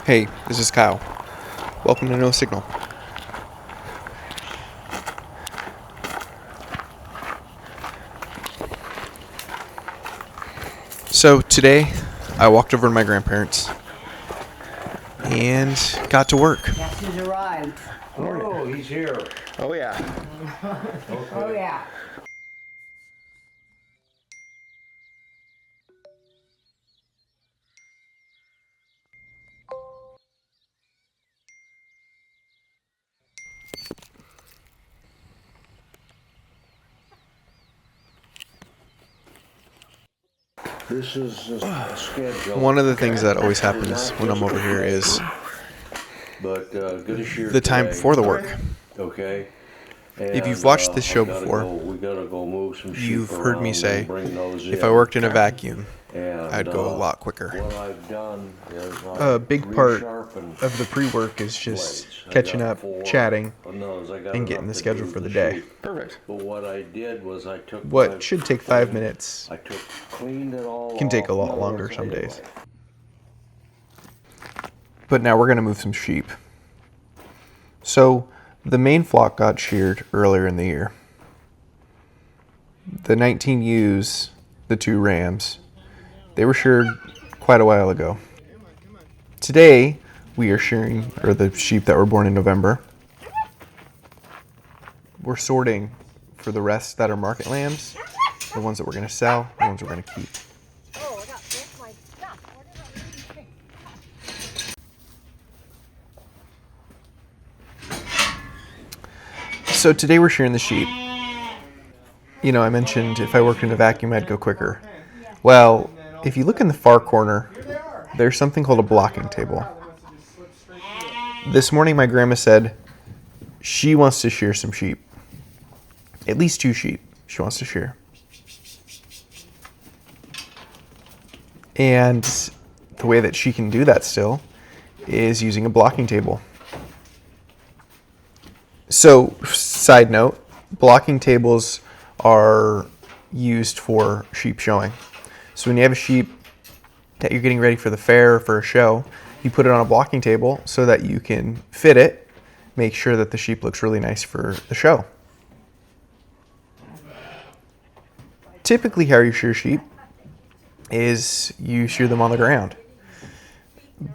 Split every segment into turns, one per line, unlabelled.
Hey, this is Kyle. Welcome to No Signal. So today, I walked over to my grandparents and got to work.
Guess who's arrived?
Oh, he's here.
Oh yeah.
Okay.
Oh yeah.
This is a schedule.
One of the things that always happens when I'm over here is
But good shear
the time
today.
before the work.
Okay.
If you've
And,
watched this show
we
before,
gotta go move some sheep
you've heard me
around
say,
and bring those
if
in.
I worked in a vacuum,
And,
I'd go a lot quicker.
What I've done is
A big part
resharpened
of the pre-work is just
blades. I
catching
got
up,
4
chatting,
of those. I got
and getting
enough
the
to
schedule
do
for the day.
sheep.
Perfect.
But what I did was I took
What should take 5 minutes
I cleaned it all
can take a
off.
lot
In other
longer
words,
some
anyway.
days. But now we're going to move some sheep. So the main flock got sheared earlier in the year. The 19 ewes, the 2 rams, they were sheared quite a while ago. Today we are shearing, or the sheep that were born in November. We're sorting for the rest that are market lambs, the ones that we're going to sell, the ones we're going to keep.
Oh, that's my stuff. Where did I
So today we're shearing the sheep. You know, I mentioned if I worked in a vacuum, I'd go quicker. Well, if you look in the far corner, there's something called a blocking table. This morning, my grandma said she wants to shear some sheep. At least 2 sheep she wants to shear. And the way that she can do that still is using a blocking table. So, side note, blocking tables are used for sheep showing. So when you have a sheep that you're getting ready for the fair or for a show, you put it on a blocking table so that you can fit it, make sure that the sheep looks really nice for the show. Typically how you shear sheep is you shear them on the ground.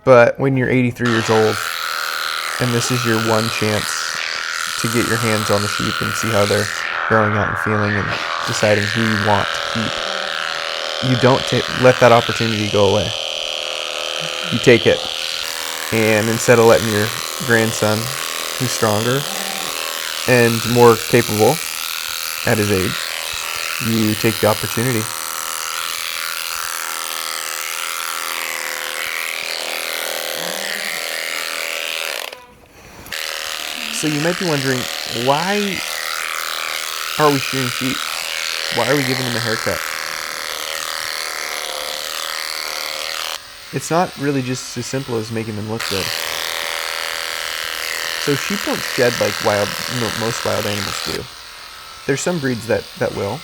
But when you're 83 years old and this is your one chance to get your hands on the sheep and see how they're growing out and feeling and deciding who you want to keep, you don't let that opportunity go away. You take it, and instead of letting your grandson, who's stronger and more capable at his age, you take the opportunity. So you might be wondering, why are we shearing sheep? Why are we giving them a haircut? It's not really just as simple as making them look good. So sheep don't shed like most wild animals do. There's some breeds that will,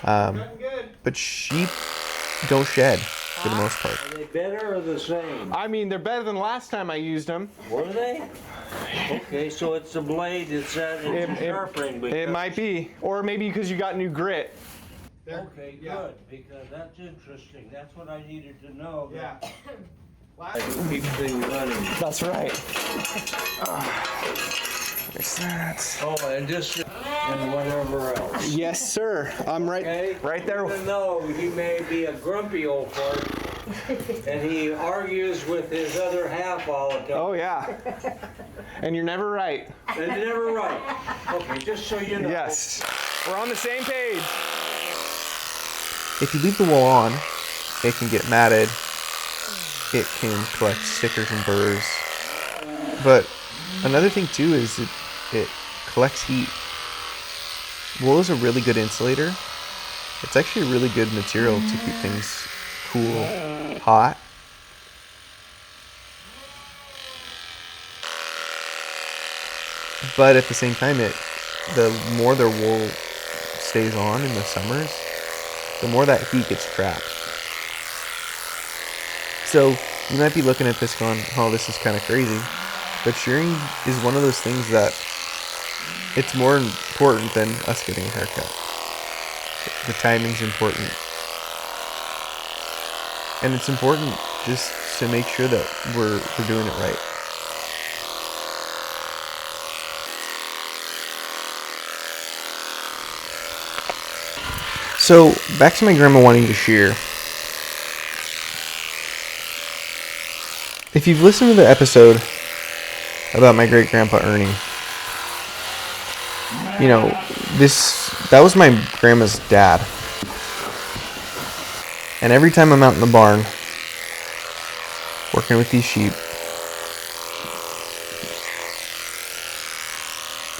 but sheep don't shed for the most part.
Are they better or the same?
I mean, they're better than last time I used them.
Were they? Okay, so it's the blade that's sharpening.
It might be, or maybe because you got new grit.
Okay, good, because that's interesting. That's what I needed to know.
Yeah.
Keep things running.
That's right. There's that.
Oh, and just and whatever else.
Yes, sir. I'm
Okay?
right there.
Even though he may be a grumpy old fart, and he argues with his other half all the time.
Oh yeah. And you're never right.
And you're never right. Okay, just so you know.
Yes. We're on the same page. If you leave the wool on, it can get matted. It can collect stickers and burrs. But another thing too is it collects heat. Wool is a really good insulator. It's actually a really good material to keep things cool, hot. But at the same time, the more their wool stays on in the summers, the more that heat gets trapped. So You might be looking at this going, oh, this is kind of crazy. But shearing is one of those things that it's more important than us getting a haircut. The timing's important. And it's important just to make sure that we're doing it right. So, back to my grandma wanting to shear. If you've listened to the episode about my great-grandpa Ernie, you know, that was my grandma's dad. And every time I'm out in the barn working with these sheep,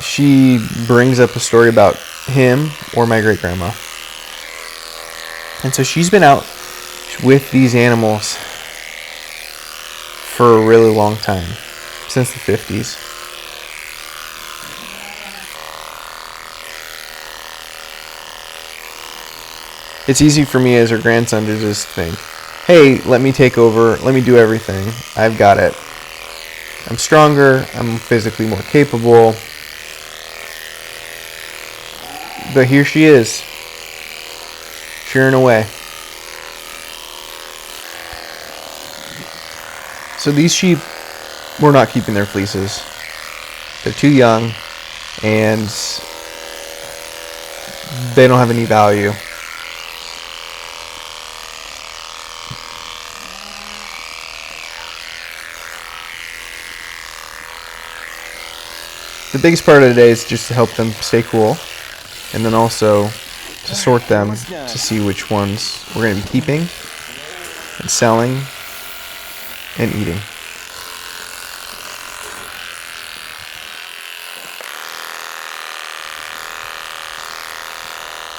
she brings up a story about him or my great-grandma. And so she's been out with these animals for a really long time, since the 50s. It's easy for me as her grandson to just think, hey, let me take over, let me do everything, I've got it. I'm stronger, I'm physically more capable. But here she is, shearing away. So these sheep, we're not keeping their fleeces. They're too young, and they don't have any value. The biggest part of the day is just to help them stay cool, and then also to sort them to see which ones we're going to be keeping and selling and eating.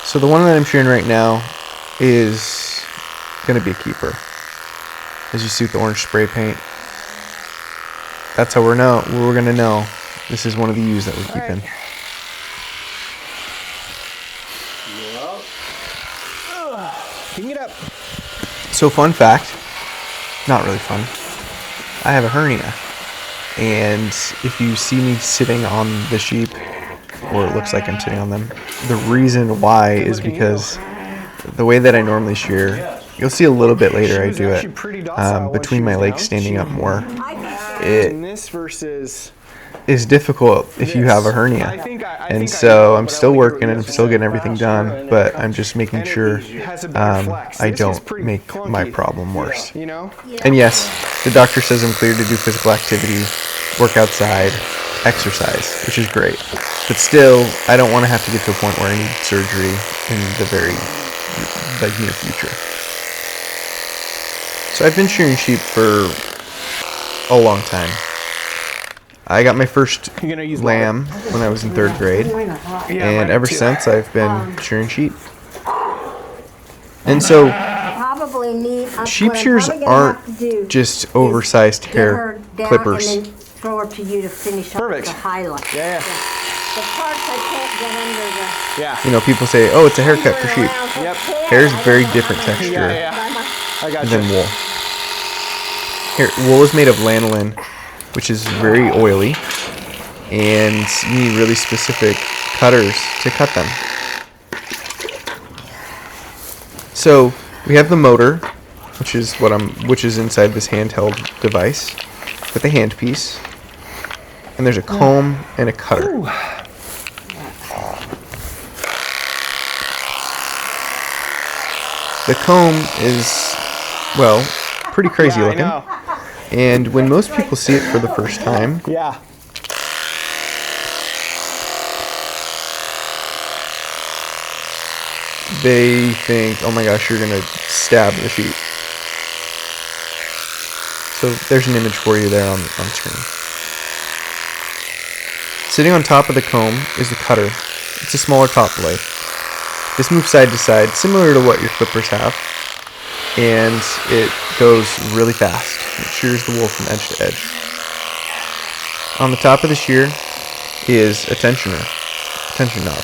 So the one that I'm shearing right now is going to be a keeper. As you see with the orange spray paint, that's how we're going to know this is one of the ewes that we're keeping.
Pick it up.
So fun fact, not really fun, I have a hernia, and if you see me sitting on the sheep, or it looks like I'm sitting on them, the reason why is because the way that I normally shear, you'll see a little bit later I do it, between my legs standing up more. It is difficult if you have a hernia, and so I'm still working and I'm still getting everything done, but I'm just making sure I don't make my problem worse. And yes, the doctor says I'm cleared to do physical activity, work outside, exercise, which is great, but still I don't want to have to get to a point where I need surgery in the very near future. So I've been shearing sheep for a long time. I got my first lamb when I was in 3rd grade, and ever since I've been shearing sheep. And so sheep shears aren't just oversized hair clippers.
Throw her to you to finish up the highlight.
Yeah.
The parts I can't get under the...
Yeah.
You know, people say, oh, it's a haircut for sheep.
Yep.
Hair is very different texture
I got
than wool. Wool is made of lanolin, which is very oily, and you need really specific cutters to cut them. So we have the motor, which is inside this handheld device with a handpiece, and there's a comb and a cutter.
Ooh.
The comb is, well, pretty crazy looking. And when most people see it for the first time, they think, oh my gosh, you're going to stab the sheep. So there's an image for you there on screen. Sitting on top of the comb is the cutter. It's a smaller top blade. This moves side to side, similar to what your clippers have, and it goes really fast. It shears the wool from edge to edge. On the top of the shear is a tension knob,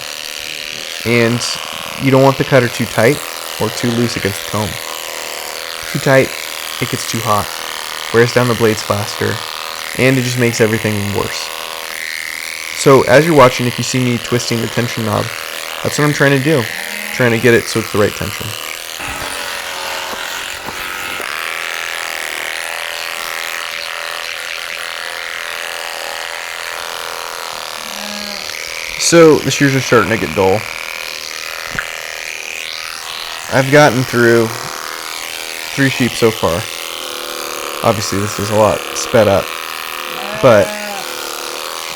and you don't want the cutter too tight or too loose against the comb. Too tight, it gets too hot. wears down the blades faster, and it just makes everything worse. So as you're watching, if you see me twisting the tension knob, that's what I'm trying to do. I'm trying to get it so it's the right tension. So the shears are starting to get dull. I've gotten through 3 sheep so far. Obviously this is a lot sped up, but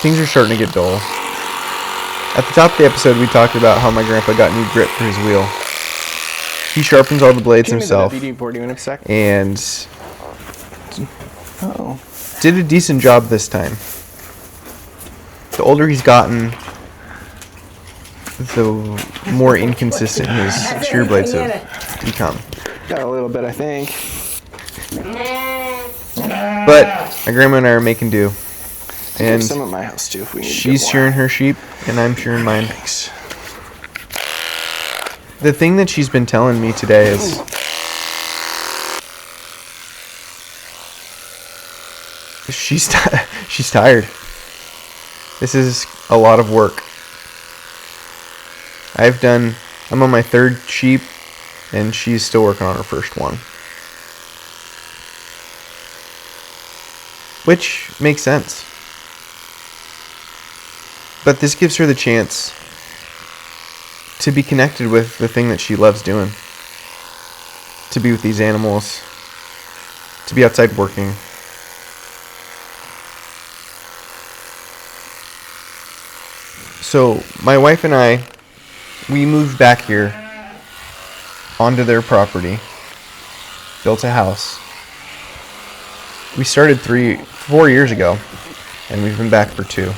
things are starting to get dull. At the top of the episode, we talked about how my grandpa got new grip for his wheel. He sharpens all the blades himself, and did a decent job this time. The older he's gotten, the more inconsistent his shear blades have become.
Got a little bit, I think.
But my grandma and I are making do. And
some at my house too if we need
she's shearing her sheep, and I'm shearing mine. The thing that she's been telling me today is she's tired. This is a lot of work. I'm on my 3rd sheep, and she's still working on her first one. Which makes sense. But this gives her the chance to be connected with the thing that she loves doing. To be with these animals. To be outside working. So, my wife and I, we moved back here onto their property. Built a house. We started 4 years ago, and we've been back for 2.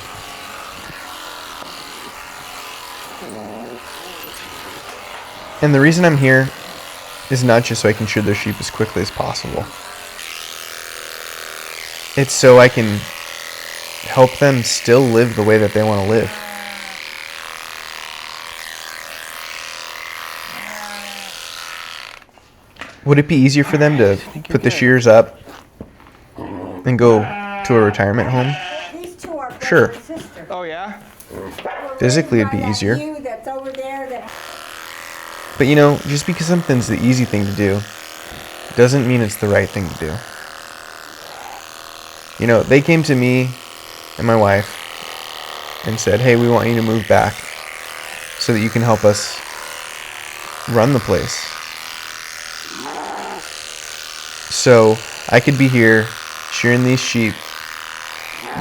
And the reason I'm here is not just so I can shear their sheep as quickly as possible. It's so I can help them still live the way that they want to live. Would it be easier for them to put the shears up and go to a retirement home?
These two are brother
Sure.
and sister.
Oh yeah?
Physically, it'd be easier.
You that's over there that
But you know, just because something's the easy thing to do doesn't mean it's the right thing to do. You know, they came to me and my wife and said, hey, we want you to move back so that you can help us run the place. So I could be here shearing these sheep,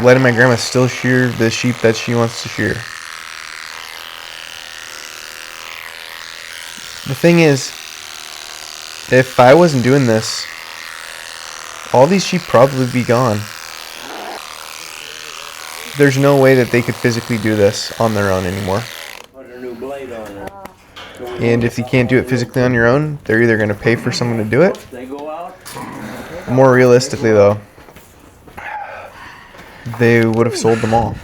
letting my grandma still shear the sheep that she wants to shear. The thing is, if I wasn't doing this, all these sheep probably be gone. There's no way that they could physically do this on their own anymore.
Put a new blade on it.
And if you can't do it physically on your own, they're either going to pay for someone to do it.
They go out.
More realistically, though, they would have sold them all.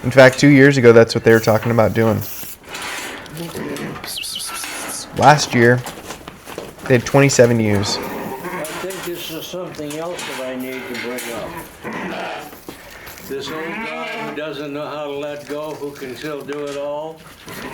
In fact, 2 years ago, that's what they were talking about doing. Last year, they had 27 ewes.
I think this is something else that I need to bring up. This old guy who doesn't know how to let go, who can still do it all,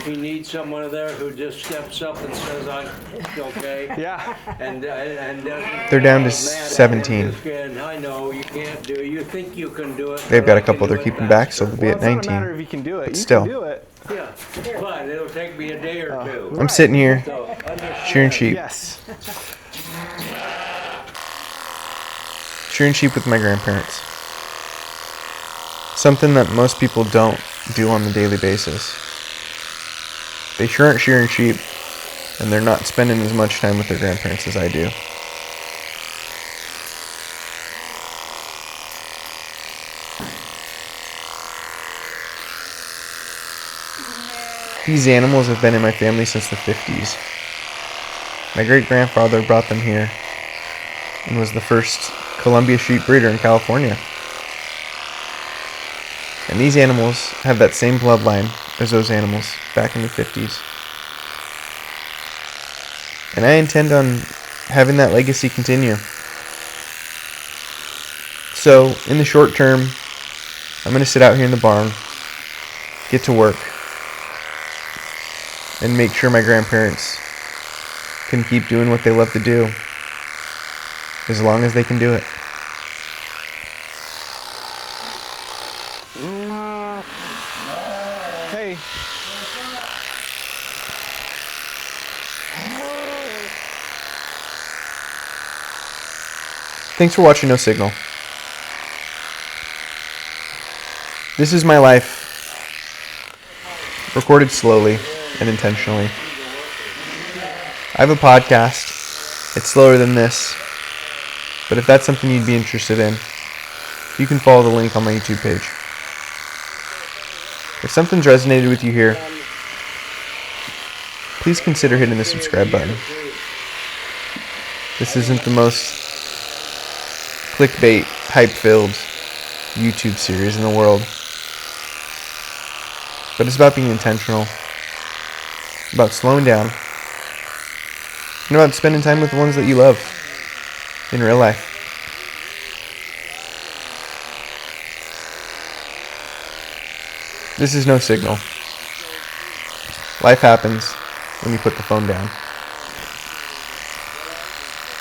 he needs someone there who just steps up and says, I'm okay.
Yeah.
And doesn't.
They're down to
"Mad at
17.
this kid, I know you can't do it. You think you can do it.
They've
but
got
I
a couple
can
they're
do it
keeping back, so
faster."
they'll be at
Well, it doesn't matter
19.
if you can do it.
But
You
still.
can do it.
Yeah, but it'll take me a day or two.
I'm sitting here
So, understand.
shearing sheep.
Yes.
Shearing sheep with my grandparents. Something that most people don't do on a daily basis. They sure aren't shearing sheep, and they're not spending as much time with their grandparents as I do. These animals have been in my family since the 50s. My great-grandfather brought them here and was the first Columbia sheep breeder in California. And these animals have that same bloodline as those animals back in the 50s. And I intend on having that legacy continue. So, in the short term, I'm going to sit out here in the barn, get to work, and make sure my grandparents can keep doing what they love to do as long as they can do it.
Hey.
Thanks for watching No Signal. This is my life, recorded slowly and intentionally. I have a podcast. It's slower than this, but if that's something you'd be interested in, you can follow the link on my YouTube page. If something's resonated with you here, please consider hitting the subscribe button. This isn't the most clickbait, hype-filled YouTube series in the world, but it's about being intentional, about slowing down, and about spending time with the ones that you love in real life. This is No Signal. Life happens when you put the phone down.